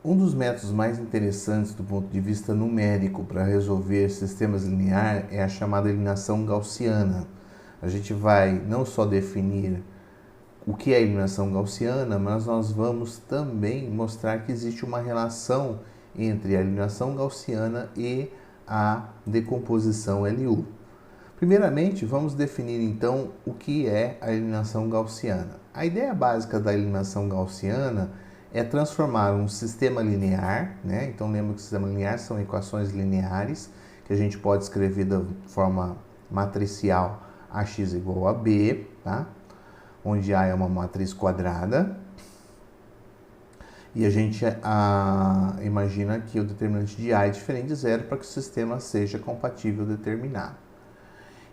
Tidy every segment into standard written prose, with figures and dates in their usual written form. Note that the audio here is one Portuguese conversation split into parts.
Um dos métodos mais interessantes do ponto de vista numérico para resolver sistemas lineares é a chamada eliminação gaussiana. A gente vai não só definir o que é a eliminação gaussiana, mas nós vamos também mostrar que existe uma relação entre a eliminação gaussiana e a decomposição LU. Primeiramente, vamos definir então o que é a eliminação gaussiana. A ideia básica da eliminação gaussiana é transformar um sistema linear, né? Então lembra que o sistema linear são equações lineares que a gente pode escrever da forma matricial ax igual a b, tá? Onde A é uma matriz quadrada. E a gente imagina que o determinante de A é diferente de zero para que o sistema seja compatível determinado.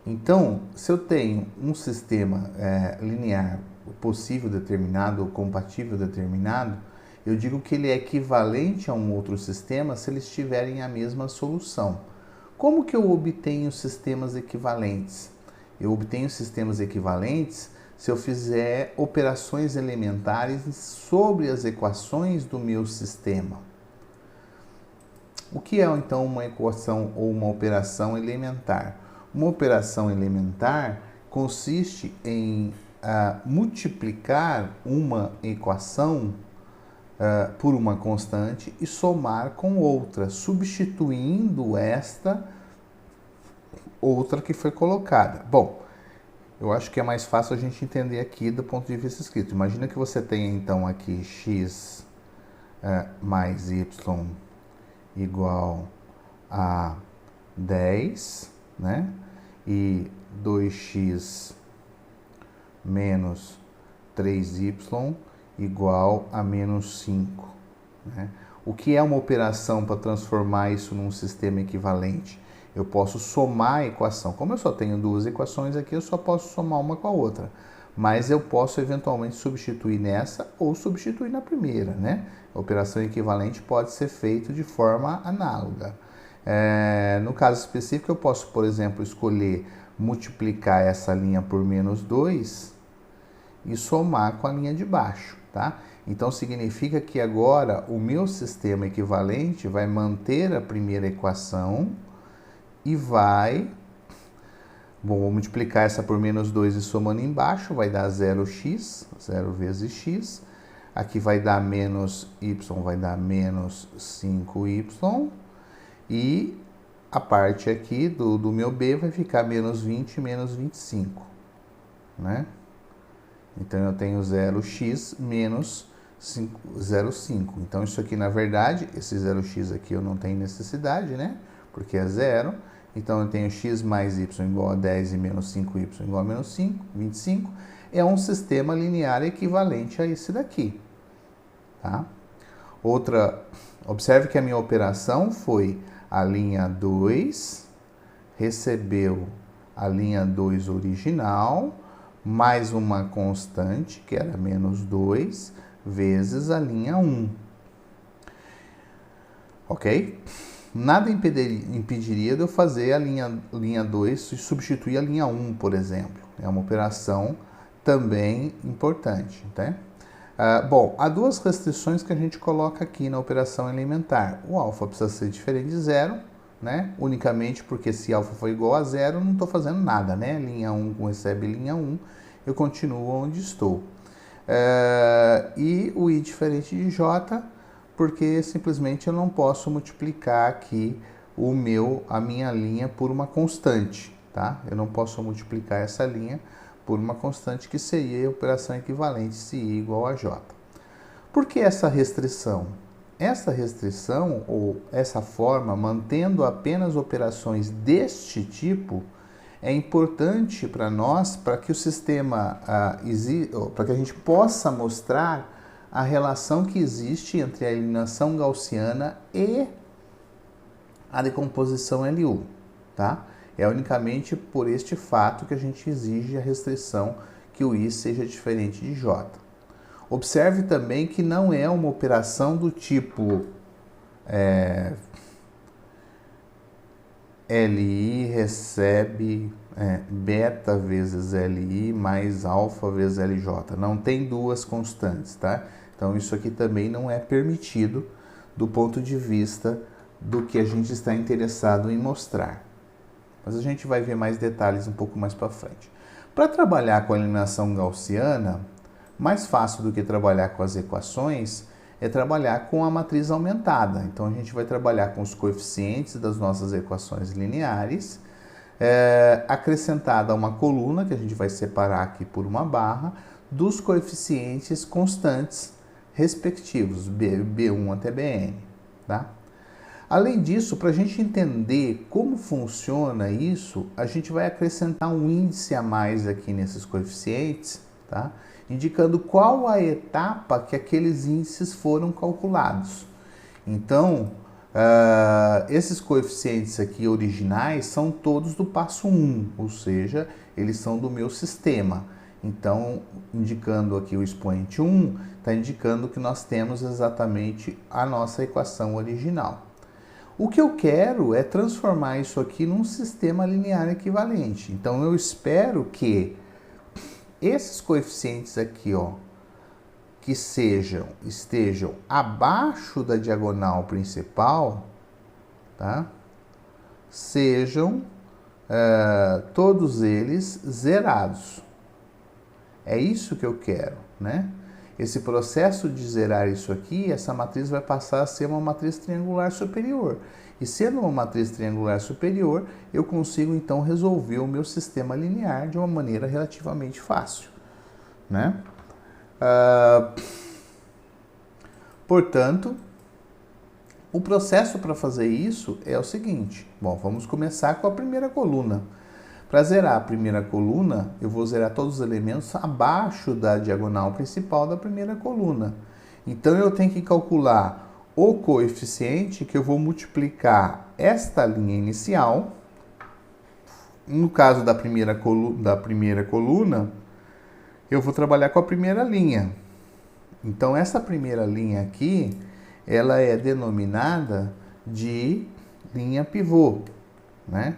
Então, se eu tenho um sistema linear possível determinado ou compatível determinado, eu digo que ele é equivalente a um outro sistema se eles tiverem a mesma solução. Como que eu obtenho sistemas equivalentes? Eu obtenho sistemas equivalentes se eu fizer operações elementares sobre as equações do meu sistema. O que é então uma equação ou uma operação elementar? Uma operação elementar consiste em multiplicar uma equação por uma constante e somar com outra, substituindo esta outra que foi colocada. Bom, eu acho que é mais fácil a gente entender aqui do ponto de vista escrito. Imagina que você tenha então aqui x mais y igual a 10, né? E 2x menos 3y igual a menos 5. Né? O que é uma operação para transformar isso num sistema equivalente? Eu posso somar a equação. Como eu só tenho duas equações aqui, eu só posso somar uma com a outra. Mas eu posso eventualmente substituir nessa ou substituir na primeira, né? A operação equivalente pode ser feita de forma análoga. No caso específico, eu posso, por exemplo, escolher multiplicar essa linha por menos 2 e somar com a linha de baixo, tá? Então, significa que agora o meu sistema equivalente vai manter a primeira equação e vai... Bom, vou multiplicar essa por menos 2 e somando embaixo, vai dar 0x, 0 vezes x. Aqui vai dar menos y, vai dar menos 5y. E a parte aqui do meu b vai ficar menos 20 e menos 25, né? Então, eu tenho 0x menos 0,5. Então, isso aqui, na verdade, esse 0x aqui eu não tenho necessidade, né? Porque é zero. Então, eu tenho x mais y igual a 10 e menos 5y igual a menos 5, 25. É um sistema linear equivalente a esse daqui, tá? Observe que a minha operação foi a linha 2, recebeu a linha 2 original, mais uma constante, que era menos 2, vezes a linha 1. Ok? Nada impediria de eu fazer a linha 2 e substituir a linha 1, por exemplo. É uma operação também importante, tá? Bom, há duas restrições que a gente coloca aqui na operação elementar. O alfa precisa ser diferente de zero, né? Unicamente porque se alfa for igual a zero, não estou fazendo nada, né? Linha 1 recebe linha 1, eu continuo onde estou. E o i diferente de j, porque simplesmente eu não posso multiplicar aqui a minha linha por uma constante, tá? Eu não posso multiplicar essa linha por uma constante que seria a operação equivalente se i igual a j. Por que essa restrição? Essa restrição, ou essa forma, mantendo apenas operações deste tipo, é importante para nós, para que o sistema, para que a gente possa mostrar a relação que existe entre a eliminação gaussiana e a decomposição LU, tá? É unicamente por este fato que a gente exige a restrição que o i seja diferente de j. Observe também que não é uma operação do tipo LI recebe beta vezes LI mais alfa vezes LJ. Não tem duas constantes, tá? Então, isso aqui também não é permitido do ponto de vista do que a gente está interessado em mostrar. Mas a gente vai ver mais detalhes um pouco mais para frente. Para trabalhar com a eliminação gaussiana, mais fácil do que trabalhar com as equações é trabalhar com a matriz aumentada. Então a gente vai trabalhar com os coeficientes das nossas equações lineares, acrescentada uma coluna, que a gente vai separar aqui por uma barra, dos coeficientes constantes respectivos, B1 até Bn. Tá? Além disso, para a gente entender como funciona isso, a gente vai acrescentar um índice a mais aqui nesses coeficientes, tá? Indicando qual a etapa que aqueles índices foram calculados. Então, esses coeficientes aqui originais são todos do passo 1, ou seja, eles são do meu sistema. Então, indicando aqui o expoente 1, está indicando que nós temos exatamente a nossa equação original. O que eu quero é transformar isso aqui num sistema linear equivalente. Então, eu espero que esses coeficientes aqui, ó, que estejam abaixo da diagonal principal, tá? Sejam todos eles zerados. É isso que eu quero, né? Esse processo de zerar isso aqui, essa matriz vai passar a ser uma matriz triangular superior. E sendo uma matriz triangular superior, eu consigo então resolver o meu sistema linear de uma maneira relativamente fácil, né? Portanto, o processo para fazer isso é o seguinte. Bom, vamos começar com a primeira coluna. Para zerar a primeira coluna, eu vou zerar todos os elementos abaixo da diagonal principal da primeira coluna. Então, eu tenho que calcular o coeficiente que eu vou multiplicar esta linha inicial. No caso da primeira coluna, eu vou trabalhar com a primeira linha. Então, essa primeira linha aqui, ela é denominada de linha pivô, né?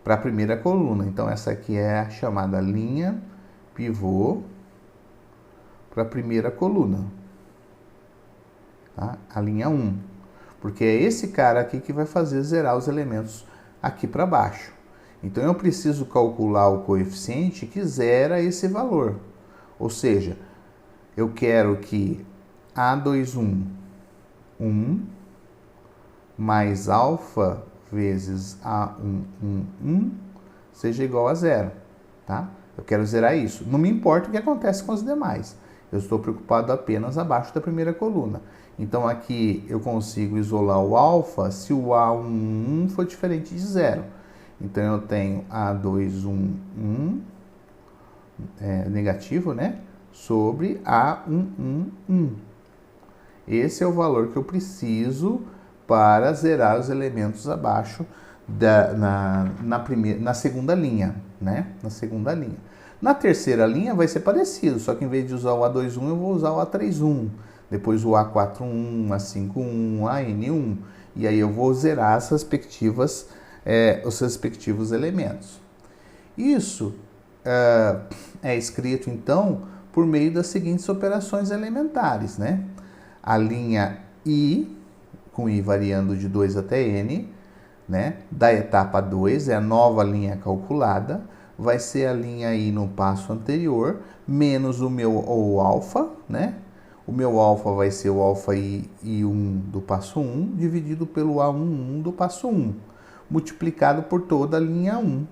Para a primeira coluna. Então, essa aqui é a chamada linha pivô para a primeira coluna. Tá? A linha 1. Porque é esse cara aqui que vai fazer zerar os elementos aqui para baixo. Então, eu preciso calcular o coeficiente que zera esse valor. Ou seja, eu quero que A21, 1, mais alfa vezes A1, seja igual a zero, tá? Eu quero zerar isso. Não me importa o que acontece com os demais. Eu estou preocupado apenas abaixo da primeira coluna. Então, aqui eu consigo isolar o alfa se o A11 for diferente de zero. Então, eu tenho A211 negativo, né? Sobre A111. Esse é o valor que eu preciso para zerar os elementos abaixo na segunda linha, né? Na segunda linha. Na terceira linha vai ser parecido, só que em vez de usar o A21, eu vou usar o A31. Depois o A41, A51, AN1. E aí eu vou zerar os respectivos elementos. Isso é escrito, então, por meio das seguintes operações elementares, né? A linha I, com I variando de 2 até N, né? Da etapa 2, é a nova linha calculada, vai ser a linha I no passo anterior, menos o alfa, né? O meu alfa vai ser o alfa I1 do passo 1, dividido pelo A11 do passo 1, multiplicado por toda a linha 1.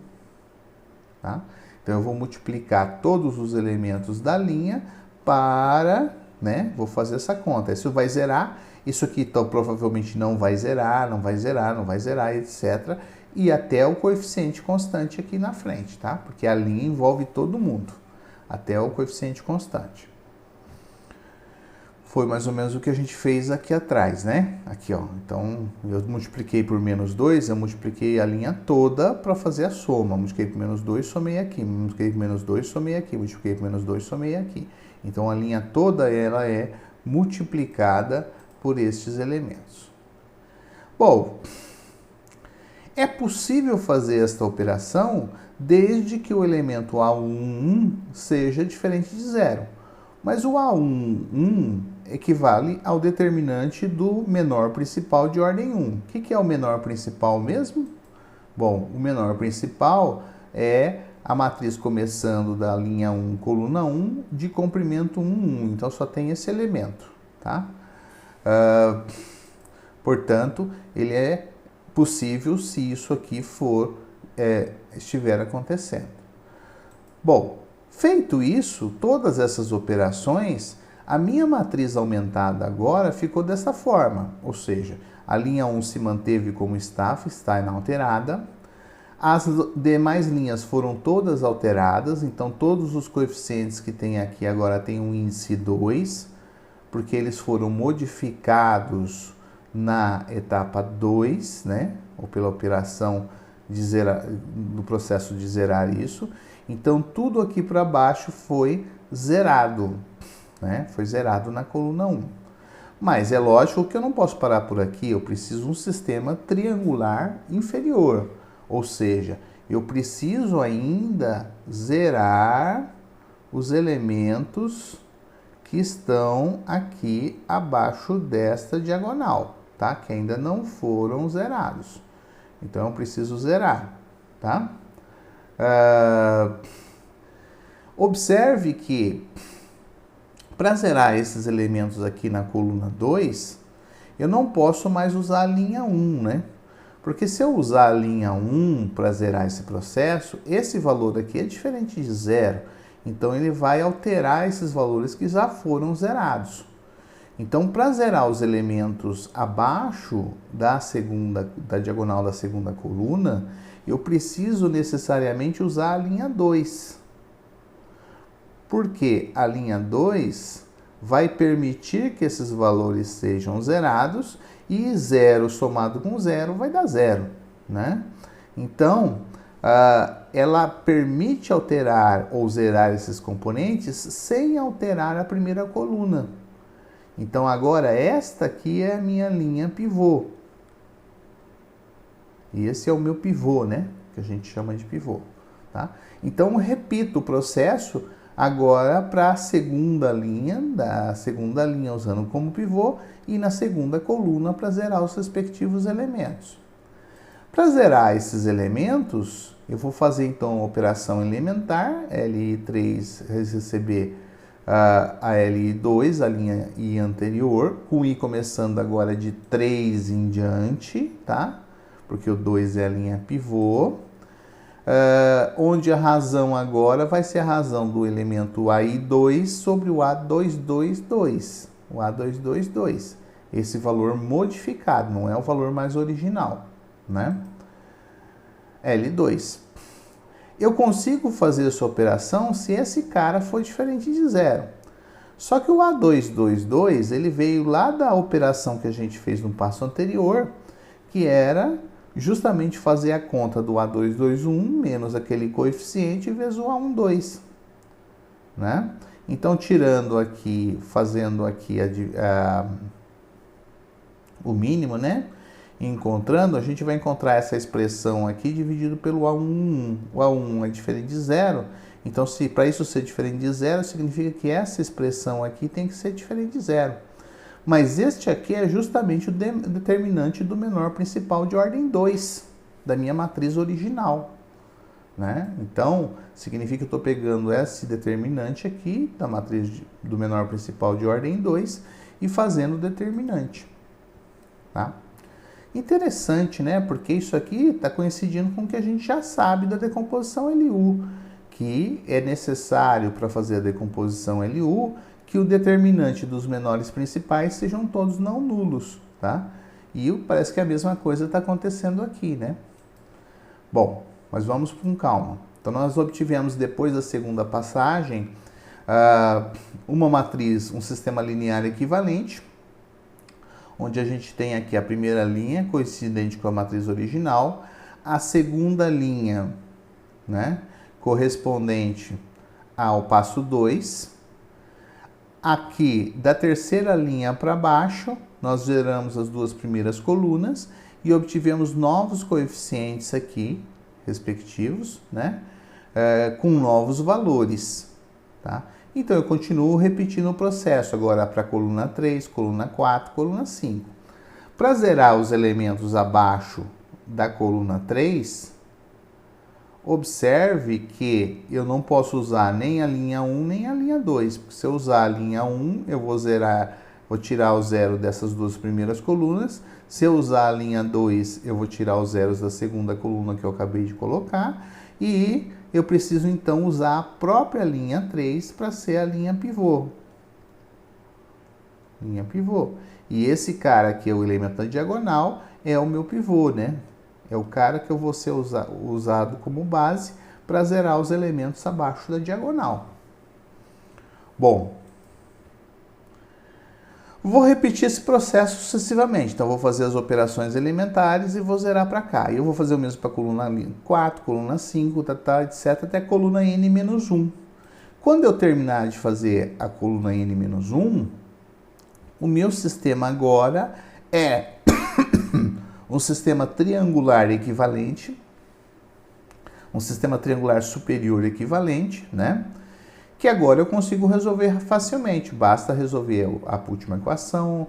Tá? Então, eu vou multiplicar todos os elementos da linha para, né? Vou fazer essa conta. Isso vai zerar. Isso aqui então, provavelmente não vai zerar, não vai zerar, não vai zerar, etc. E até o coeficiente constante aqui na frente, tá? Porque a linha envolve todo mundo, até o coeficiente constante. Foi mais ou menos o que a gente fez aqui atrás, né? Aqui, ó. Então, eu multipliquei por menos 2, eu multipliquei a linha toda para fazer a soma. Multipliquei por menos 2, somei aqui. Multipliquei por menos 2, somei aqui. Multipliquei por menos 2, somei aqui. Então, a linha toda, ela é multiplicada por estes elementos. Bom, é possível fazer esta operação desde que o elemento A11 seja diferente de zero. Mas o A11 equivale ao determinante do menor principal de ordem 1. O que é o menor principal mesmo? Bom, o menor principal é a matriz começando da linha 1, coluna 1, de comprimento 1, 1. Então, só tem esse elemento, tá? Portanto, ele é possível se isso aqui estiver acontecendo. Bom, feito isso, todas essas operações, a minha matriz aumentada agora ficou dessa forma, ou seja, a linha 1 se manteve como está inalterada, as demais linhas foram todas alteradas, então todos os coeficientes que tem aqui agora tem um índice 2, porque eles foram modificados na etapa 2, né? Ou pela operação de zerar, no processo de zerar isso. Então, tudo aqui para baixo foi zerado, né? Foi zerado na coluna 1. Mas é lógico que eu não posso parar por aqui, eu preciso de um sistema triangular inferior. Ou seja, eu preciso ainda zerar os elementos que estão aqui abaixo desta diagonal, tá? Que ainda não foram zerados. Então, eu preciso zerar, tá? Observe que, para zerar esses elementos aqui na coluna 2, eu não posso mais usar a linha 1, né? Porque se eu usar a linha 1 para zerar esse processo, esse valor aqui é diferente de zero. Então, ele vai alterar esses valores que já foram zerados. Então, para zerar os elementos abaixo da diagonal da segunda coluna, eu preciso necessariamente usar a linha 2. Porque a linha 2 vai permitir que esses valores sejam zerados e 0 somado com 0 vai dar 0, né? Então, ela permite alterar ou zerar esses componentes sem alterar a primeira coluna. Então, agora, esta aqui é a minha linha pivô. E esse é o meu pivô, né? Que a gente chama de pivô, tá? Então, repito o processo agora para a segunda linha, usando como pivô, e na segunda coluna para zerar os respectivos elementos. Para zerar esses elementos, eu vou fazer então a operação elementar, LI3 receber a LI2, a linha I anterior, com I começando agora de 3 em diante, tá? Porque o 2 é a linha pivô. Onde a razão agora vai ser a razão do elemento AI2 sobre o A222. O A222. Esse valor modificado, não é o valor mais original, né? L2. Eu consigo fazer essa operação se esse cara for diferente de zero. Só que o A222, ele veio lá da operação que a gente fez no passo anterior, que era justamente fazer a conta do A221 menos aquele coeficiente vezes o A12, né? Então, tirando aqui, fazendo aqui o mínimo, né? Encontrando, a gente vai encontrar essa expressão aqui dividido pelo A11. O A1 é diferente de zero, então, se para isso ser diferente de zero, significa que essa expressão aqui tem que ser diferente de zero. Mas este aqui é justamente o determinante do menor principal de ordem 2, da minha matriz original, né? Então, significa que eu estou pegando esse determinante aqui, da matriz do menor principal de ordem 2, e fazendo o determinante, tá? Interessante, né? Porque isso aqui está coincidindo com o que a gente já sabe da decomposição LU, que é necessário para fazer a decomposição LU que o determinante dos menores principais sejam todos não nulos, tá? E parece que a mesma coisa está acontecendo aqui, né? Bom, mas vamos com calma. Então, nós obtivemos, depois da segunda passagem, uma matriz, um sistema linear equivalente, onde a gente tem aqui a primeira linha coincidente com a matriz original, a segunda linha, né, correspondente ao passo 2. Aqui, da terceira linha para baixo, nós geramos as duas primeiras colunas e obtivemos novos coeficientes aqui, respectivos, né, com novos valores, tá? Então, eu continuo repetindo o processo agora para a coluna 3, coluna 4, coluna 5. Para zerar os elementos abaixo da coluna 3, observe que eu não posso usar nem a linha 1 nem a linha 2, porque se eu usar a linha 1, eu vou zerar, vou tirar o zero dessas duas primeiras colunas. Se eu usar a linha 2, eu vou tirar os zeros da segunda coluna que eu acabei de colocar. E eu preciso então usar a própria linha 3 para ser a linha pivô. Linha pivô. E esse cara aqui é o elemento da diagonal, é o meu pivô, né? É o cara que eu vou ser usado como base para zerar os elementos abaixo da diagonal. Bom, vou repetir esse processo sucessivamente. Então, vou fazer as operações elementares e vou zerar para cá. E eu vou fazer o mesmo para a coluna 4, coluna 5, etc., até a coluna n-1. Quando eu terminar de fazer a coluna n-1, o meu sistema agora é um sistema triangular equivalente, um sistema triangular superior equivalente, né? Que agora eu consigo resolver facilmente. Basta resolver a última equação,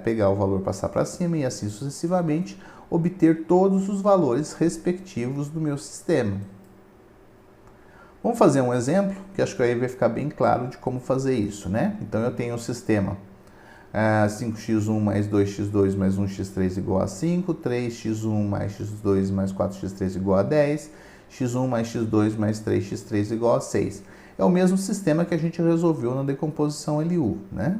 pegar o valor, passar para cima e assim sucessivamente, obter todos os valores respectivos do meu sistema. Vamos fazer um exemplo, que acho que aí vai ficar bem claro de como fazer isso, né? Então, eu tenho o sistema 5x1 mais 2x2 mais 1x3 igual a 5, 3x1 mais x2 mais 4x3 igual a 10, x1 mais x2 mais 3x3 igual a 6. É o mesmo sistema que a gente resolveu na decomposição LU, né?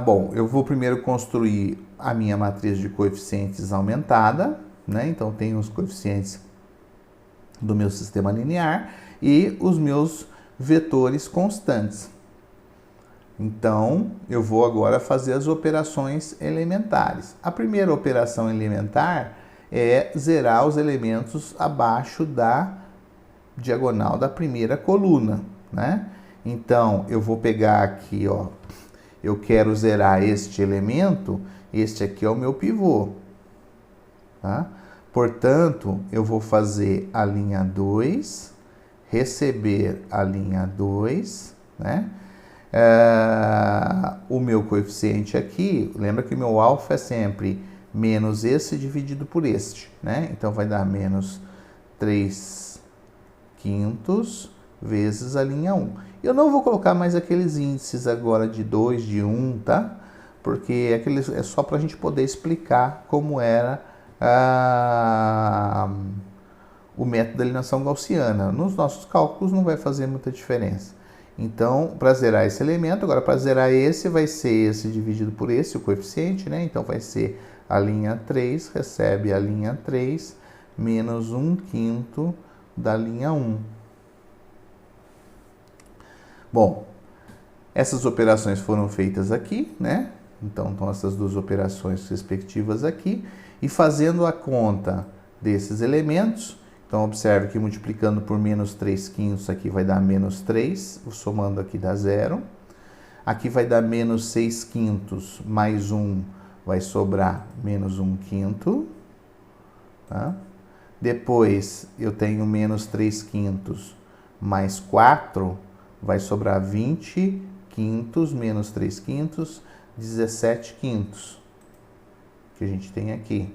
Bom, eu vou primeiro construir a minha matriz de coeficientes aumentada, né? Então, tenho os coeficientes do meu sistema linear e os meus vetores constantes. Então, eu vou agora fazer as operações elementares. A primeira operação elementar é zerar os elementos abaixo da diagonal da primeira coluna, né? Então, eu vou pegar aqui, ó, eu quero zerar este elemento, este aqui é o meu pivô, tá? Portanto, eu vou fazer a linha 2, receber a linha 2, né? O meu coeficiente aqui, lembra que o meu alfa é sempre menos esse dividido por este, né? Então, vai dar menos 3/5 vezes a linha 1. Eu não vou colocar mais aqueles índices agora de 2, de 1, tá? Porque é só para a gente poder explicar como era o método da alienação gaussiana. Nos nossos cálculos não vai fazer muita diferença. Então, para zerar esse elemento, agora para zerar esse, vai ser esse dividido por esse, o coeficiente, né? Então, vai ser a linha 3, recebe a linha 3, menos 1/5 da linha 1. Bom, essas operações foram feitas aqui, né? Então, estão essas duas operações respectivas aqui. E fazendo a conta desses elementos, então observe que multiplicando por menos 3/5 aqui vai dar menos 3, somando aqui dá 0. Aqui vai dar menos 6/5 mais 1, vai sobrar menos 1/5. Tá? Depois eu tenho menos 3/5 mais 4, vai sobrar 20/5 menos 3/5, 17/5, que a gente tem aqui.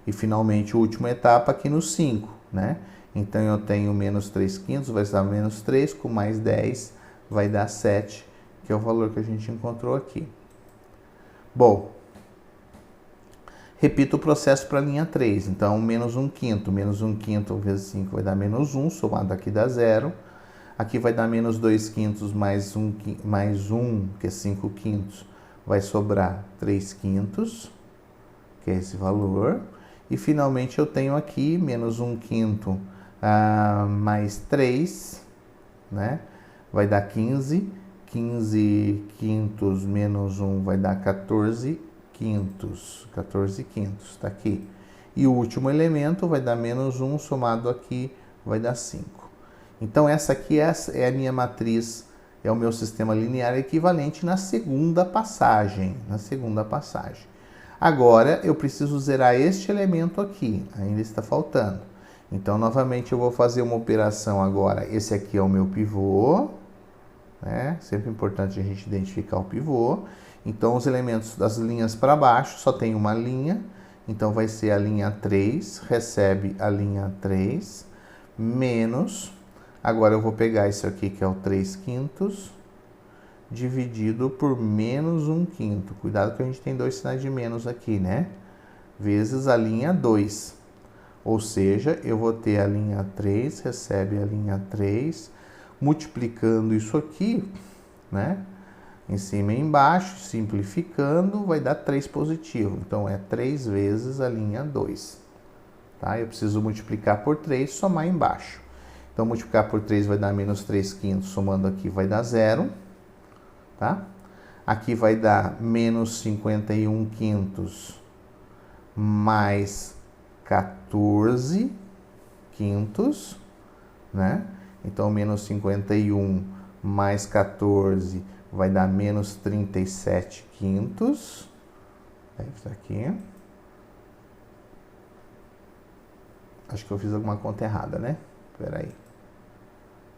E finalmente, a última etapa aqui no 5, né? Então, eu tenho menos 3/5, vai dar menos 3, com mais 10 vai dar 7, que é o valor que a gente encontrou aqui. Bom, repito o processo para a linha 3. Então, menos 1/5. Menos 1/5 vezes 5 vai dar menos 1, somado aqui dá 0. Aqui vai dar menos 2/5 mais 1, que é 5/5, vai sobrar 3/5, que é esse valor. E, finalmente, eu tenho aqui menos 1/5 mais 3, né? Vai dar 15. 15/5 menos 1 vai dar 14/5. 14/5, tá aqui. E o último elemento vai dar menos 1, somado aqui vai dar 5. Então, essa aqui é a minha matriz, é o meu sistema linear equivalente na segunda passagem. Agora, eu preciso zerar este elemento aqui, ainda está faltando. Então, novamente, eu vou fazer uma operação agora. Esse aqui é o meu pivô, né? Sempre importante a gente identificar o pivô. Então, os elementos das linhas para baixo só tem uma linha, então vai ser a linha 3, recebe a linha 3, menos, agora eu vou pegar isso aqui que é o 3/5, dividido por menos 1/5. Cuidado que a gente tem dois sinais de menos aqui, né? Vezes a linha 2. Ou seja, eu vou ter a linha 3, recebe a linha 3, multiplicando isso aqui, né? Em cima e embaixo, simplificando, vai dar 3 positivo. Então, é 3 vezes a linha 2. Tá? Eu preciso multiplicar por 3, somar embaixo. Então, multiplicar por 3 vai dar menos 3/5, somando aqui vai dar 0. Tá? Aqui vai dar menos 51/5 mais 14/5, né? Então, menos 51 mais 14 vai dar menos 37/5. É isso aqui. Acho que eu fiz alguma conta errada, né? Espera aí.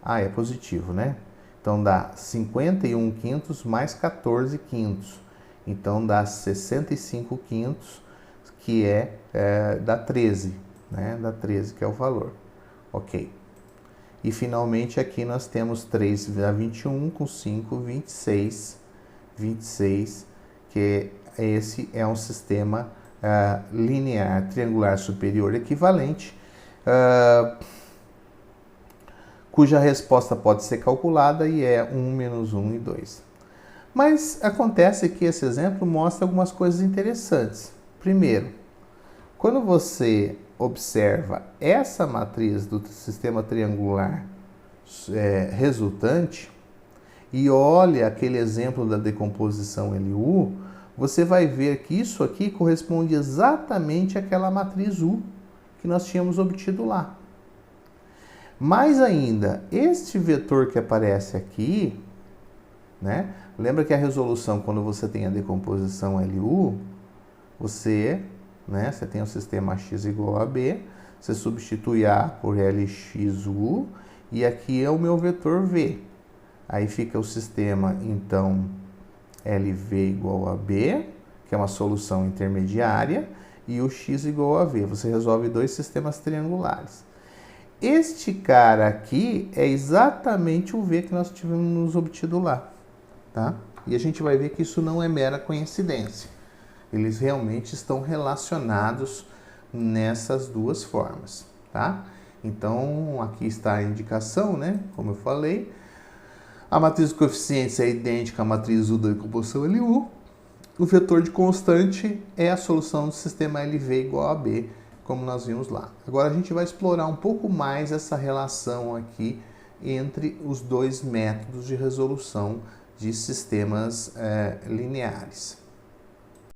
Ah, é positivo, né? Então, dá 51/5 mais 14/5. Então, dá 65/5, que dá 13, né? Dá 13, que é o valor. Ok. E, finalmente, aqui nós temos 3 dá 21, com 5, 26. 26, que esse é um sistema linear triangular superior equivalente, cuja resposta pode ser calculada e é 1, menos 1 e 2. Mas acontece que esse exemplo mostra algumas coisas interessantes. Primeiro, quando você observa essa matriz do sistema triangular resultante e olha aquele exemplo da decomposição LU, você vai ver que isso aqui corresponde exatamente àquela matriz U que nós tínhamos obtido lá. Mais ainda, este vetor que aparece aqui, né? Lembra que a resolução, quando você tem a decomposição LU, você tem o sistema X igual a B, você substitui A por LXU, e aqui é o meu vetor V. Aí fica o sistema, então, LV igual a B, que é uma solução intermediária, e o X igual a V. Você resolve dois sistemas triangulares. Este cara aqui é exatamente o V que nós tivemos obtido lá, tá? E a gente vai ver que isso não é mera coincidência. Eles realmente estão relacionados nessas duas formas, tá? Então, aqui está a indicação, né? Como eu falei, a matriz de coeficientes é idêntica à matriz U da decomposição LU. O vetor de constante é a solução do sistema LV igual a B, como nós vimos lá. Agora a gente vai explorar um pouco mais essa relação aqui entre os dois métodos de resolução de sistemas lineares.